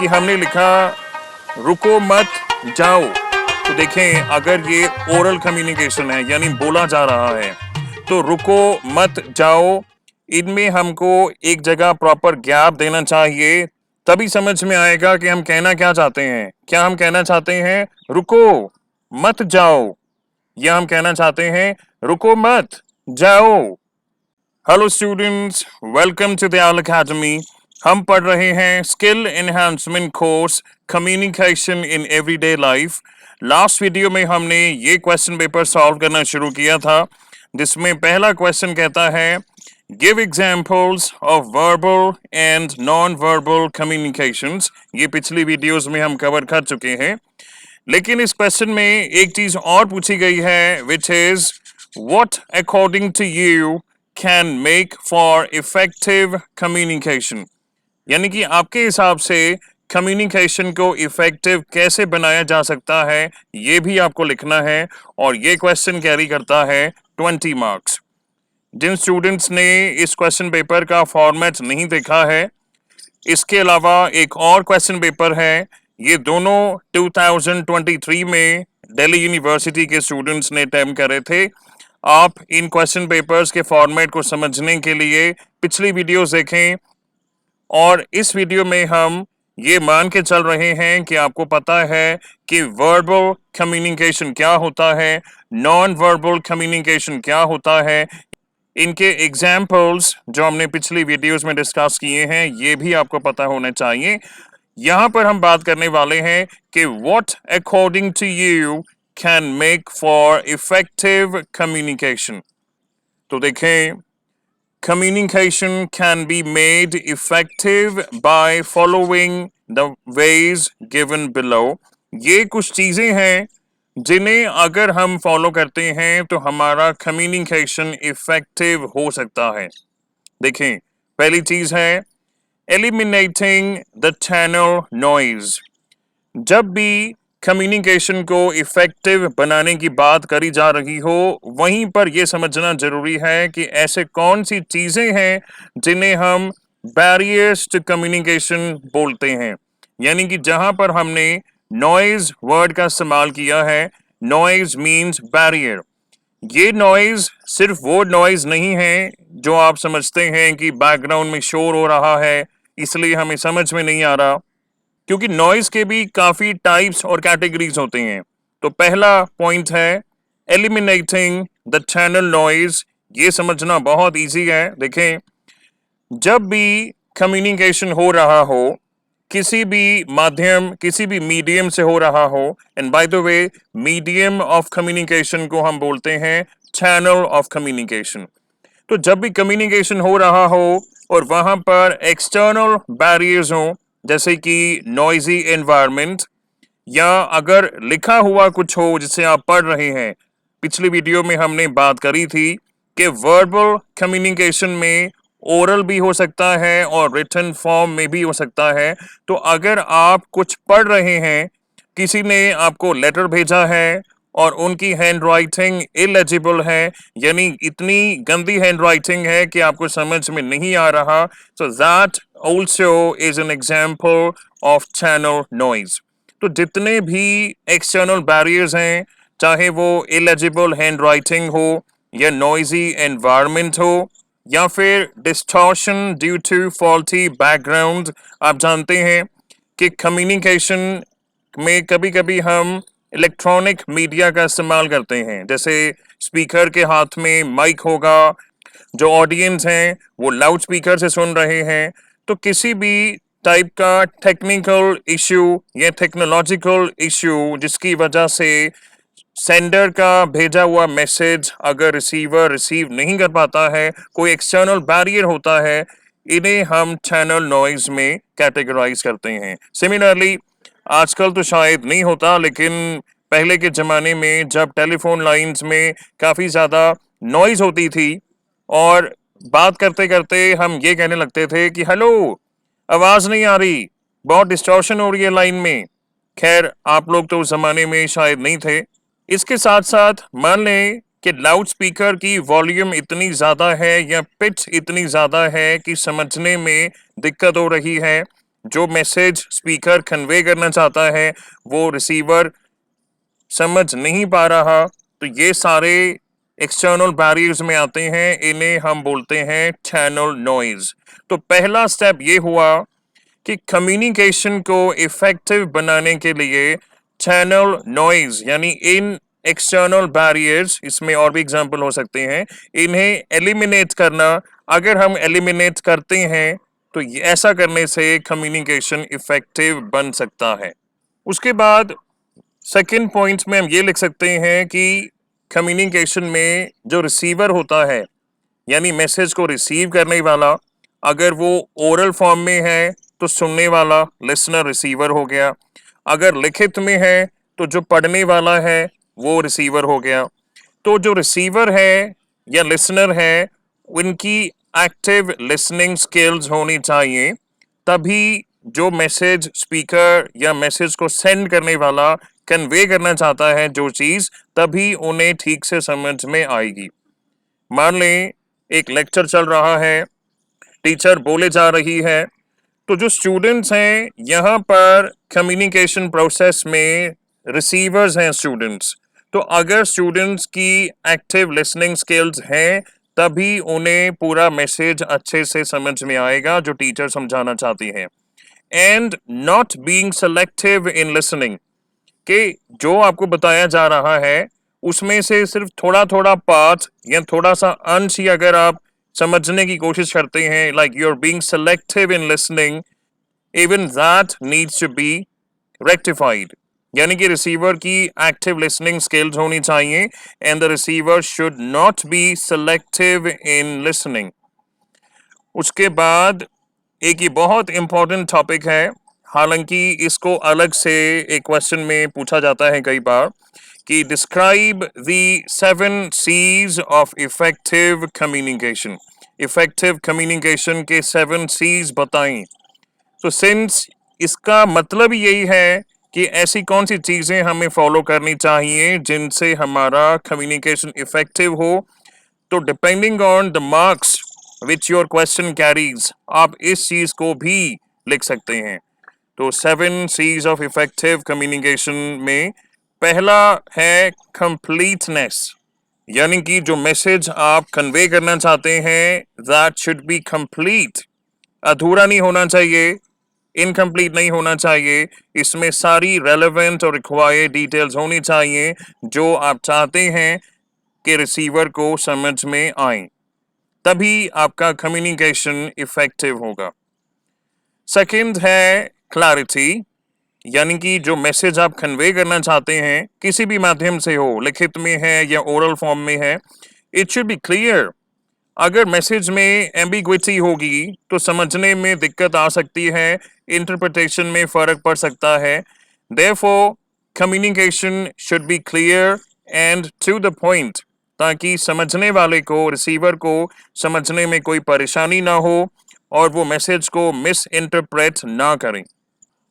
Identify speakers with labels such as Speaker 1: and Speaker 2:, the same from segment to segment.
Speaker 1: कि हमने लिखा रुको मत जाओ। तो देखें, अगर ये ओरल कम्युनिकेशन है यानी बोला जा रहा है, तो रुको मत जाओ, इनमें हमको एक जगह प्रॉपर गैप देना चाहिए, तभी समझ में आएगा कि हम कहना क्या चाहते हैं। क्या हम कहना चाहते हैं रुको मत जाओ, या हम कहना चाहते हैं रुको मत जाओ। Hello students, welcome to the all academy. हम पढ़ रहे हैं skill enhancement course communication in everyday life. Last video में हमने ये क्वेश्चन पेपर सॉल्व करना शुरू किया था, जिसमें पहला क्वेश्चन कहता है give examples of verbal and non verbal communications. ये पिछली वीडियोस में हम कवर कर चुके हैं, लेकिन इस क्वेश्चन में एक चीज और पूछी गई है, which is what according to you can make for effective communication. यानी कि आपके हिसाब से कम्युनिकेशन को इफेक्टिव कैसे बनाया जा सकता है, ये भी आपको लिखना है। और ये क्वेश्चन कैरी करता है 20 मार्क्स। जिन स्टूडेंट्स ने इस क्वेश्चन पेपर का फॉर्मेट नहीं देखा है, इसके अलावा एक और क्वेश्चन पेपर है, ये दोनों 2023 में दिल्ली यूनिवर्सिटी के स्टूडेंट्स ने अटेम्प्ट करे थे। आप इन क्वेश्चन पेपर्स के फॉर्मेट को समझने के लिए पिछली वीडियोस देखें, और इस वीडियो में हम ये मान के चल रहे हैं कि आपको पता है कि वर्बल कम्युनिकेशन क्या होता है, नॉन वर्बल कम्युनिकेशन क्या होता है। इनके एग्जाम्पल्स जो हमने पिछली वीडियोस में डिस्कस किए हैं, ये भी आपको पता होने चाहिए। यहाँ पर हम बात करने वाले हैं कि what according to you can make for effective communication. तो देखें, communication can be made effective by following the ways given below. ये कुछ चीजें हैं जिन्हें अगर हम फॉलो करते हैं तो हमारा कम्युनिकेशन इफेक्टिव हो सकता है। देखें, पहली चीज है एलिमिनेटिंग द चैनल नॉइज। जब भी कम्युनिकेशन को इफेक्टिव बनाने की बात करी जा रही हो, वहीं पर यह समझना जरूरी है कि ऐसे कौन सी चीजें हैं जिन्हें हम बैरियर्स टू कम्युनिकेशन बोलते हैं। यानी कि जहां पर हमने नॉइज वर्ड का इस्तेमाल किया है, नॉइज मीन्स बैरियर। ये नॉइज सिर्फ वो नॉइज नहीं है जो आप समझते हैं कि बैकग्राउंड में शोर हो रहा है इसलिए हमें समझ में नहीं आ रहा, क्योंकि नॉइज के भी काफी टाइप्स और कैटेगरीज होते हैं। तो पहला पॉइंट है एलिमिनेटिंग द चैनल नॉइज। ये समझना बहुत इजी है। देखें, जब भी कम्युनिकेशन हो रहा हो, किसी भी माध्यम, किसी भी मीडियम से हो रहा हो, and by the way medium of communication को हम बोलते हैं चैनल ऑफ कम्युनिकेशन। तो जब भी कम्युनिकेशन हो रहा हो और वहां पर एक्सटर्नल बैरियर्स हो, जैसे कि नॉइजी एनवायरनमेंट, या अगर लिखा हुआ कुछ हो जिसे आप पढ़ रहे हैं, पिछली वीडियो में हमने बात करी थी कि वर्बल कम्युनिकेशन में ओरल भी हो सकता है और रिटन फॉर्म में भी हो सकता है। तो अगर आप कुछ पढ़ रहे हैं, किसी ने आपको लेटर भेजा है और उनकी हैंड राइटिंग इलेजिबल है, यानी इतनी गंदी हैंड राइटिंग है कि आपको समझ में नहीं आ रहा, so that also is an example of channel noise. तो जितने भी एक्सटर्नल बैरियर्स हैं, चाहे वो इलेजिबल हैंड राइटिंग हो या नॉइजी एनवायरनमेंट हो या फिर distortion due to faulty background, आप जानते हैं कि कम्युनिकेशन में कभी कभी हम इलेक्ट्रॉनिक मीडिया का इस्तेमाल करते हैं। जैसे स्पीकर के हाथ में माइक होगा, जो ऑडियंस हैं वो लाउड स्पीकर से सुन रहे हैं। तो किसी भी टाइप का टेक्निकल इश्यू या टेक्नोलॉजिकल इश्यू जिसकी वजह से सेंडर का भेजा हुआ मैसेज अगर रिसीवर रिसीव नहीं कर पाता है, कोई एक्सटर्नल बैरियर होता है, इन्हें हम चैनल नॉइज में कैटेगराइज करते हैं। सिमिलरली आजकल तो शायद नहीं होता, लेकिन पहले के ज़माने में जब टेलीफोन लाइंस में काफ़ी ज़्यादा नॉइज होती थी और बात करते करते हम ये कहने लगते थे कि हेलो, आवाज़ नहीं आ रही, बहुत डिस्टॉर्शन हो रही है लाइन में। खैर, आप लोग तो उस ज़माने में शायद नहीं थे। इसके साथ साथ मान लें कि लाउड स्पीकर की वॉल्यूम इतनी ज़्यादा है या पिच इतनी ज़्यादा है कि समझने में दिक्कत हो रही है, जो मैसेज स्पीकर कन्वे करना चाहता है वो रिसीवर समझ नहीं पा रहा, तो ये सारे एक्सटर्नल बैरियर्स में आते हैं, इन्हें हम बोलते हैं चैनल नॉइज। तो पहला स्टेप ये हुआ कि कम्युनिकेशन को इफेक्टिव बनाने के लिए चैनल नॉइज यानी इन एक्सटर्नल बैरियर्स, इसमें और भी एग्जांपल हो सकते हैं, इन्हें एलिमिनेट करना। अगर हम एलिमिनेट करते हैं तो ऐसा करने से कम्युनिकेशन इफेक्टिव बन सकता है। उसके बाद सेकेंड पॉइंट में हम ये लिख सकते हैं कि कम्युनिकेशन में जो रिसीवर होता है यानी मैसेज को रिसीव करने वाला, अगर वो ओरल फॉर्म में है तो सुनने वाला लिसनर रिसीवर हो गया, अगर लिखित में है तो जो पढ़ने वाला है वो रिसीवर हो गया। तो जो रिसीवर है या लिसनर है उनकी एक्टिव लिसनिंग स्किल्स होनी चाहिए, तभी जो मैसेज स्पीकर या मैसेज को सेंड करने वाला कन्वे करना चाहता है जो चीज, तभी उन्हें ठीक से समझ में आएगी। मान लें एक लेक्चर चल रहा है, टीचर बोले जा रही है, तो जो स्टूडेंट्स हैं यहाँ पर कम्युनिकेशन प्रोसेस में रिसीवर्स हैं स्टूडेंट्स। तो अगर स्टूडेंट्स की एक्टिव लिसनिंग स्किल्स हैं तभी उन्हें पूरा मैसेज अच्छे से समझ में आएगा जो टीचर समझाना चाहती है। And not being selective in listening, कि जो आपको बताया जा रहा है उसमें से सिर्फ थोड़ा थोड़ा पार्ट या थोड़ा सा अंश ही अगर आप समझने की कोशिश करते हैं, like you are being selective in listening, even that needs to be rectified. यानी कि रिसीवर की एक्टिव लिसनिंग स्किल्स होनी चाहिए and the receiver should not be selective in listening. उसके बाद एक ये बहुत इंपॉर्टेंट टॉपिक है, हालांकि इसको अलग से एक क्वेश्चन में पूछा जाता है कई बार, कि describe the 7 C's of effective communication. Effective communication के 7 C's बताएं। तो सिंस इसका मतलब यही है कि ऐसी कौन सी चीजें हमें फॉलो करनी चाहिए जिनसे हमारा कम्युनिकेशन इफेक्टिव हो, तो depending on the marks which your question carries, आप इस चीज को भी लिख सकते हैं। तो 7 C's ऑफ इफेक्टिव कम्युनिकेशन में पहला है कंप्लीटनेस, यानी कि जो मैसेज आप कन्वे करना चाहते हैं दैट शुड बी कंप्लीट। अधूरा नहीं होना चाहिए, इनकम्प्लीट नहीं होना चाहिए, इसमें सारी रेलेवेंट और रिक्वायर्ड डिटेल्स होनी चाहिए जो आप चाहते हैं कि रिसीवर को समझ में आए, तभी आपका कम्युनिकेशन इफेक्टिव होगा। सेकंड है क्लैरिटी, यानी कि जो मैसेज आप कन्वे करना चाहते हैं किसी भी माध्यम से हो, लिखित में है या ओरल फॉर्म में है, इट शुड बी क्लियर। अगर मैसेज में एम्बिग्विटी होगी तो समझने में दिक्कत आ सकती है, इंटरप्रिटेशन में फर्क पड़ सकता है। Therefore communication should be clear and to the point, ताकि समझने वाले को, रिसीवर को समझने में कोई परेशानी ना हो और वो मैसेज को मिस इंटरप्रेट ना करें।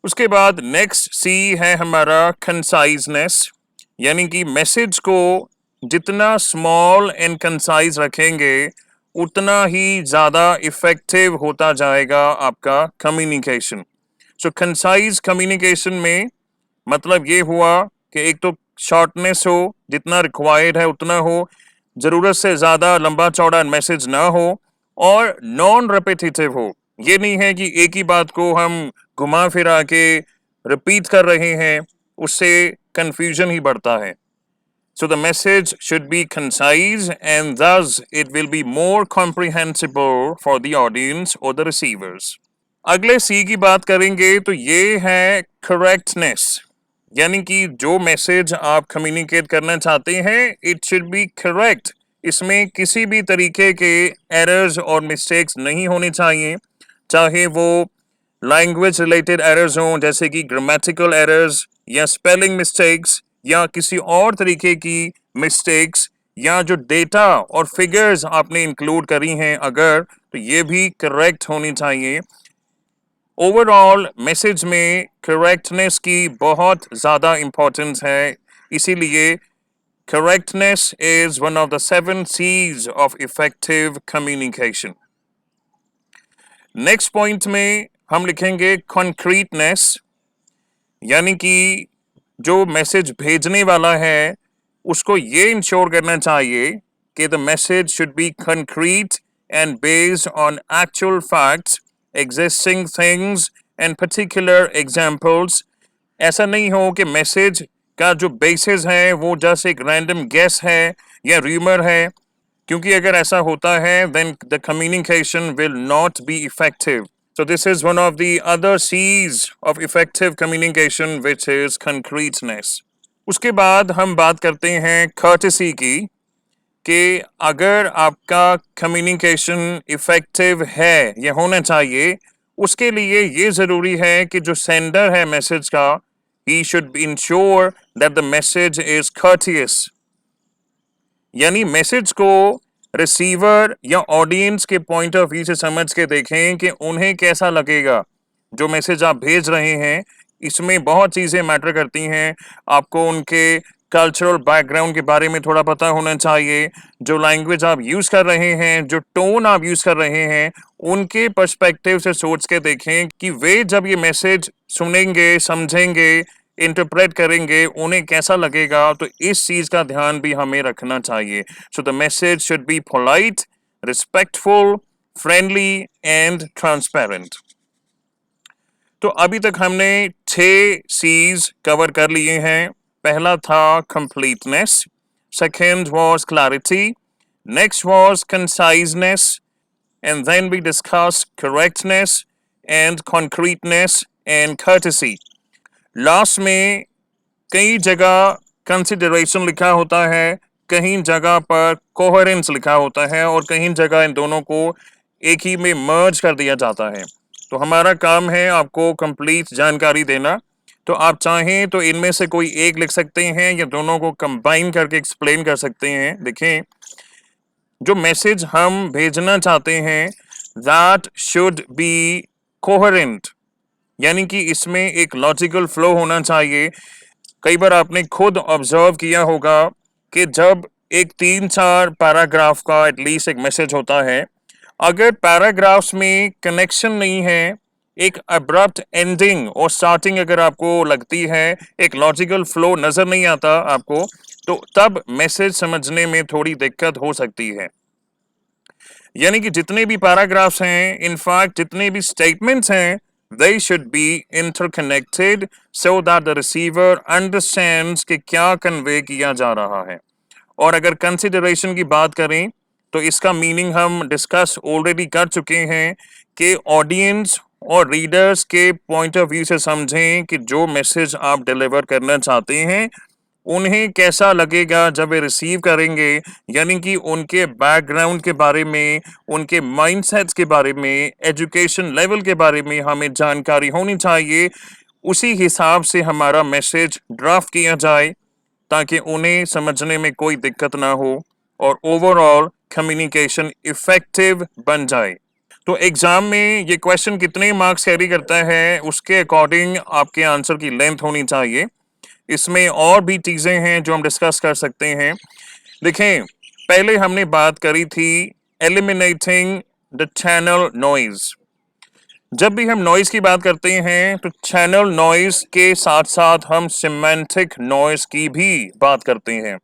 Speaker 1: उसके बाद नेक्स्ट सी है हमारा कंसाइजनेस, यानी कि मैसेज को जितना स्मॉल एंड कंसाइज रखेंगे उतना ही ज़्यादा इफेक्टिव होता जाएगा आपका कम्युनिकेशन। सो कंसाइज कम्युनिकेशन में मतलब ये हुआ कि एक तो शॉर्टनेस हो, जितना रिक्वायर्ड है उतना हो, ज़रूरत से ज़्यादा लंबा चौड़ा मैसेज ना हो, और नॉन रेपिटेटिव हो। ये नहीं है कि एक ही बात को हम घुमा फिरा के रिपीट कर रहे हैं, उससे कंफ्यूजन ही बढ़ता है। So the message should be concise and thus it will be more comprehensible for the audience or the receivers. अगले सी की बात करेंगे तो ये है correctness, यानी कि जो मैसेज आप कम्युनिकेट करना चाहते हैं इट शुड बी करेक्ट। इसमें किसी भी तरीके के एरर्स और मिस्टेक्स नहीं होने चाहिए, चाहे वो लैंग्वेज रिलेटेड एरर्स हों जैसे कि ग्रामेटिकल एरर्स या स्पेलिंग मिस्टेक्स या किसी और तरीके की मिस्टेक्स, या जो डेटा और फिगर्स आपने इंक्लूड करी हैं अगर, तो ये भी करेक्ट होनी चाहिए। ओवरऑल मैसेज में करेक्टनेस की बहुत ज़्यादा इम्पोर्टेंस है, इसीलिए correctness is one of the 7 C's of effective communication. Next point में हम लिखेंगे concreteness, यानी कि जो मैसेज भेजने वाला है उसको ये इंश्योर करना चाहिए कि the message should be concrete and based on actual facts, existing things and particular examples. ऐसा नहीं हो कि मैसेज का जो बेसिस है वो जस्ट एक रैंडम गेस है या रूमर है, क्योंकि अगर ऐसा होता है then the communication will not be effective. So this is one of the other C's of effective communication, which is concreteness. उसके बाद हम बात करते हैं courtesy की, कि अगर आपका कम्युनिकेशन इफेक्टिव है या होना चाहिए, उसके लिए ये ज़रूरी है कि जो सेंडर है मैसेज का, he should ensure that the message is courteous, यानी मैसेज को रिसीवर या ऑडियंस के पॉइंट ऑफ व्यू से समझ के देखें कि उन्हें कैसा लगेगा जो मैसेज आप भेज रहे हैं। इसमें बहुत चीज़ें मैटर करती हैं। आपको उनके कल्चरल बैकग्राउंड के बारे में थोड़ा पता होना चाहिए, जो लैंग्वेज आप यूज़ कर रहे हैं, जो टोन आप यूज़ कर रहे हैं, उनके पर्सपेक्टिव से सोच के देखें कि वे जब ये मैसेज सुनेंगे, समझेंगे, इंटरप्रेट करेंगे, उन्हें कैसा लगेगा। तो इस चीज का ध्यान भी हमें रखना चाहिए। So the message should be polite, respectful, friendly and transparent. तो अभी तक हमने 6 C's कवर कर लिए हैं। पहला था completeness, second was clarity, next was conciseness, and then we discuss correctness and concreteness and courtesy. Last में कई जगह कंसिडरेशन लिखा होता है, कहीं जगह पर कोहेरेंस लिखा होता है और कहीं जगह इन दोनों को एक ही में मर्ज कर दिया जाता है। तो हमारा काम है आपको कंप्लीट जानकारी देना। तो आप चाहें तो इनमें से कोई एक लिख सकते हैं या दोनों को कंबाइन करके एक्सप्लेन कर सकते हैं। देखें, जो मैसेज हम भेजना चाहते हैं दैट शुड बी कोहेरेंट, यानी कि इसमें एक लॉजिकल फ्लो होना चाहिए। कई बार आपने खुद ऑब्जर्व किया होगा कि जब एक 3-4 पैराग्राफ का एटलीस्ट एक मैसेज होता है, अगर पैराग्राफ्स में कनेक्शन नहीं है, एक अब्रप्ट एंडिंग और स्टार्टिंग अगर आपको लगती है, एक लॉजिकल फ्लो नजर नहीं आता आपको, तो तब मैसेज समझने में थोड़ी दिक्कत हो सकती है। यानी कि जितने भी पैराग्राफ्स हैं, इनफैक्ट जितने भी स्टेटमेंट्स हैं, they should be interconnected so that the receiver understands कि क्या कन्वे किया जा रहा है। और अगर कंसिडरेशन की बात करें तो इसका मीनिंग हम डिस्कस ऑलरेडी कर चुके हैं कि ऑडियंस और रीडर्स के पॉइंट ऑफ व्यू से समझें कि जो मैसेज आप डिलीवर करना चाहते हैं उन्हें कैसा लगेगा जब वे रिसीव करेंगे, यानी कि उनके बैकग्राउंड के बारे में, उनके माइंडसेट्स के बारे में, एजुकेशन लेवल के बारे में हमें जानकारी होनी चाहिए। उसी हिसाब से हमारा मैसेज ड्राफ्ट किया जाए ताकि उन्हें समझने में कोई दिक्कत ना हो और ओवरऑल कम्युनिकेशन इफेक्टिव बन जाए। तो एग्जाम में ये क्वेश्चन कितने मार्क्स कैरी करता है उसके अकॉर्डिंग आपके आंसर की लेंथ होनी चाहिए। इसमें और भी चीजें हैं जो हम डिस्कस कर सकते हैं। देखें, पहले हमने बात करी थी एलिमिनेटिंग द चैनल नॉइज। जब भी हम नॉइज की बात करते हैं तो चैनल नॉइज के साथ साथ हम सिमेंटिक नॉइज की भी बात करते हैं।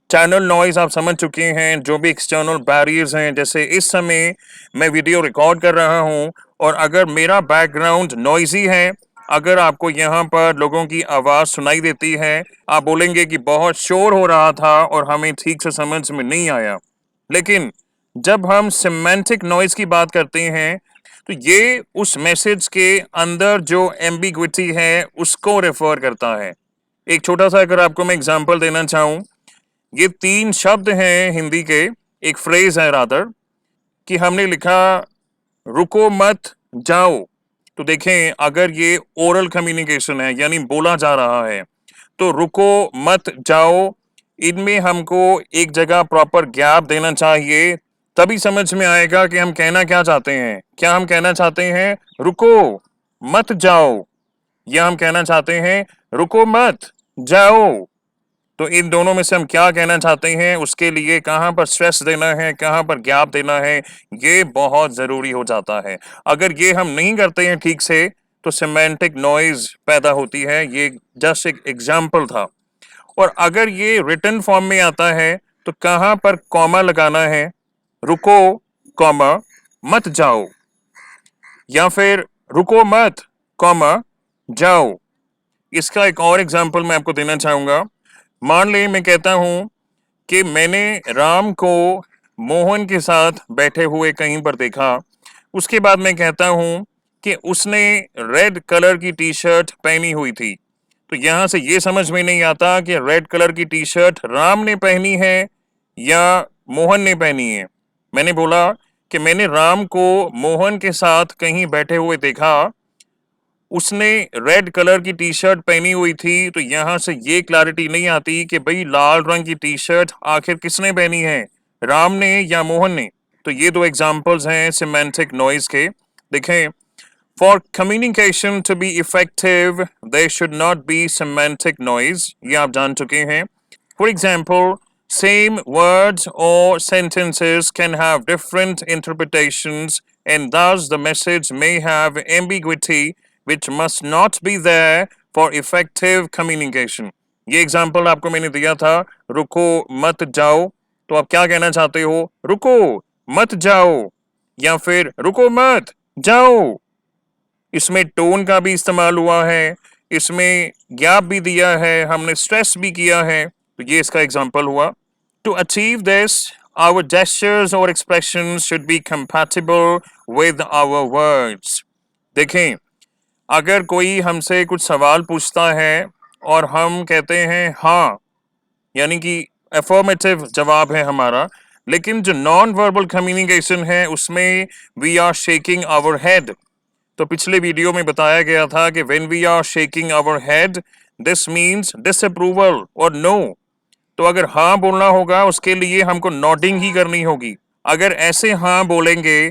Speaker 1: चैनल नॉइज आप समझ चुके हैं, जो भी एक्सटर्नल बैरियर्स हैं। जैसे इस समय मैं वीडियो रिकॉर्ड कर रहा हूं और अगर मेरा बैकग्राउंड नॉइजी है, अगर आपको यहाँ पर लोगों की आवाज़ सुनाई देती है, आप बोलेंगे कि बहुत शोर हो रहा था और हमें ठीक से समझ में नहीं आया। लेकिन जब हम सिमेंटिक नॉइज की बात करते हैं तो ये उस मैसेज के अंदर जो एम्बिग्विटी है उसको रेफर करता है। एक छोटा सा अगर आपको मैं एग्जांपल देना चाहूँ, ये 3 शब्द हैं हिंदी के, एक फ्रेज है रादर, कि हमने लिखा रुको मत जाओ। तो देखें, अगर ये ओरल कम्युनिकेशन है यानी बोला जा रहा है, तो रुको मत जाओ, इनमें हमको एक जगह प्रॉपर गैप देना चाहिए, तभी समझ में आएगा कि हम कहना क्या चाहते हैं। क्या हम कहना चाहते हैं रुको मत जाओ, या हम कहना चाहते हैं रुको मत जाओ। तो इन दोनों में से हम क्या कहना चाहते हैं, उसके लिए कहाँ पर स्ट्रेस देना है, कहाँ पर गैप देना है, ये बहुत ज़रूरी हो जाता है। अगर ये हम नहीं करते हैं ठीक से तो सिमेंटिक नॉइज पैदा होती है। ये जस्ट एक एग्जाम्पल था। और अगर ये रिटन फॉर्म में आता है तो कहाँ पर कॉमा लगाना है, रुको कॉमा मत जाओ, या फिर रुको मत कॉमा जाओ। इसका एक और एग्जाम्पल मैं आपको देना चाहूंगा। मान ले मैं कहता हूं कि मैंने राम को मोहन के साथ बैठे हुए कहीं पर देखा। उसके बाद मैं कहता हूं कि उसने रेड कलर की टी शर्ट पहनी हुई थी। तो यहां से ये समझ में नहीं आता कि रेड कलर की टी शर्ट राम ने पहनी है या मोहन ने पहनी है। मैंने बोला कि मैंने राम को मोहन के साथ कहीं बैठे हुए देखा, उसने रेड कलर की टी शर्ट पहनी हुई थी। तो यहां से ये क्लैरिटी नहीं आती कि भाई लाल रंग की टी शर्ट आखिर किसने पहनी है, राम ने या मोहन ने। तो ये दो एग्जांपल्स हैं सिमेंटिक नॉइज के। देखें, for communication to be effective there should not be semantic noise, ये आप जान चुके हैं। For example, same words or sentences can have different interpretations, and thus the message may have ambiguity which must not be there for effective communication. ये example आपको मैंने दिया था, रुको मत जाओ। तो आप क्या कहना चाहते हो, रुको मत जाओ या फिर रुको मत जाओ। इसमें टोन का भी इस्तेमाल हुआ है, इसमें गैप भी दिया है, हमने स्ट्रेस भी किया है। तो ये इसका एग्जाम्पल हुआ। To achieve this, our gestures or expressions should be compatible with our words. देखें, अगर कोई हमसे कुछ सवाल पूछता है और हम कहते हैं हाँ, यानी कि अफर्मेटिव जवाब है हमारा, लेकिन जो नॉन वर्बल कम्युनिकेशन है उसमें we are shaking our head. तो पिछले वीडियो में बताया गया था कि when we are shaking our head this means disapproval और नो। तो अगर हाँ बोलना होगा उसके लिए हमको नॉडिंग ही करनी होगी। अगर ऐसे हाँ बोलेंगे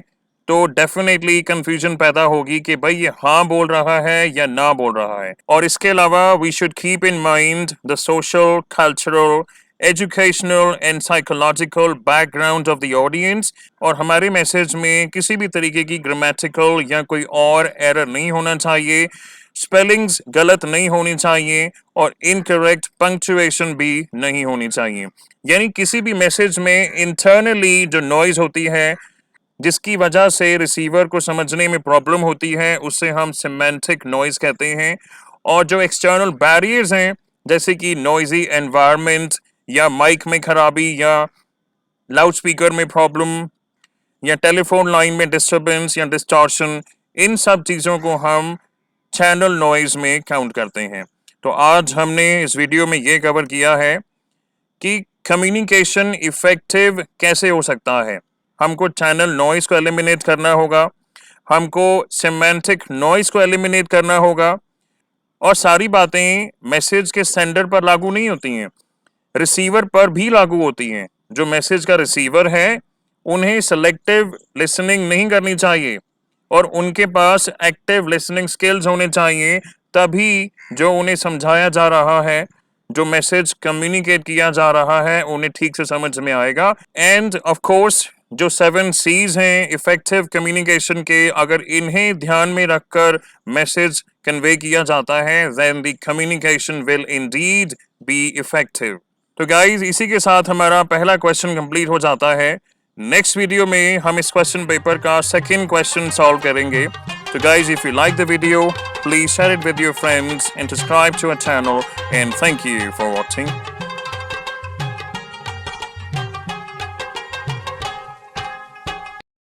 Speaker 1: तो डेफिनेटली कंफ्यूजन पैदा होगी कि भाई ये हाँ बोल रहा है या ना बोल रहा है। और इसके अलावा we should keep in mind the social, cultural, educational and psychological background of the audience. और हमारे मैसेज में किसी भी तरीके की ग्रामेटिकल या कोई और एरर नहीं होना चाहिए, स्पेलिंग्स गलत नहीं होनी चाहिए और इनकरेक्ट पंक्चुएशन भी नहीं होनी चाहिए। यानी किसी भी मैसेज में इंटरनली जो नॉइज होती है जिसकी वजह से रिसीवर को समझने में प्रॉब्लम होती है उसे हम सिमेंटिक नॉइज कहते हैं। और जो एक्सटर्नल बैरियर्स हैं जैसे कि नॉइजी एनवायरनमेंट या माइक में खराबी या लाउड स्पीकर में प्रॉब्लम या टेलीफोन लाइन में डिस्टर्बेंस या डिस्टॉर्शन, इन सब चीज़ों को हम चैनल नॉइज में काउंट करते हैं। तो आज हमने इस वीडियो में ये कवर किया है कि कम्युनिकेशन इफेक्टिव कैसे हो सकता है। हमको चैनल नॉइज को एलिमिनेट करना होगा, हमको सिमेंटिक नॉइज को एलिमिनेट करना होगा। और सारी बातें मैसेज के सेंडर पर लागू नहीं होती हैं, रिसीवर पर भी लागू होती हैं। जो मैसेज का रिसीवर है उन्हें सेलेक्टिव लिसनिंग नहीं करनी चाहिए और उनके पास एक्टिव लिसनिंग स्किल्स होने चाहिए, तभी जो उन्हें समझाया जा रहा है, जो मैसेज कम्युनिकेट किया जा रहा है, उन्हें ठीक से समझ में आएगा। एंड ऑफ कोर्स जो 7 C's हैं इफेक्टिव कम्युनिकेशन के, अगर इन्हें ध्यान में रखकर मैसेज कन्वे किया जाता है then the communication will indeed be effective. तो गाइज इसी के साथ हमारा पहला क्वेश्चन कंप्लीट हो जाता है। नेक्स्ट वीडियो में हम इस क्वेश्चन पेपर का सेकंड क्वेश्चन सॉल्व करेंगे। So guys, if you like the video, please share it with your friends and subscribe to our channel, and thank you for watching.